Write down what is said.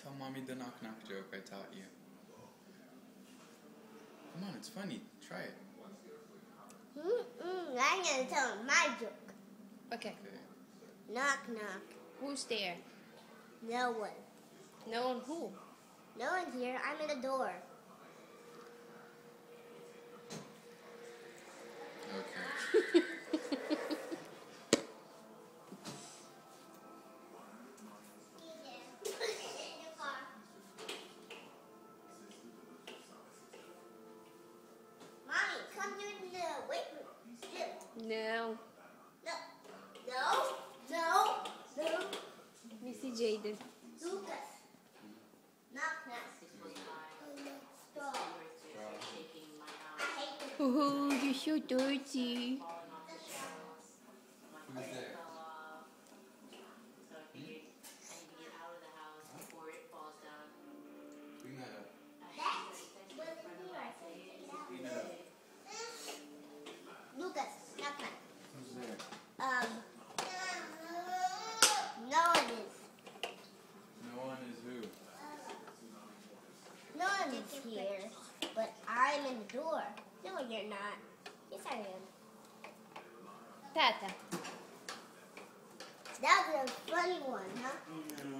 Tell mommy the knock knock joke I taught you. Come on, it's funny. Try it. I'm gonna tell my joke. Okay. Knock knock. Who's there? No one. No one who? No one's here. I'm in the door. Okay. Mommy, come to the weight room. No. No. Let me see Jaden. Lucas. Knock knock. Stop. I hate you. Oh, you're so dirty. Who's there? Bring that up. Bring that up. Lucas, knock knock. Who's there? No one is. No one is who? No one is here, but I'm in the door. No, you're not. Yes, I am. Tata. That was a funny one, huh? No.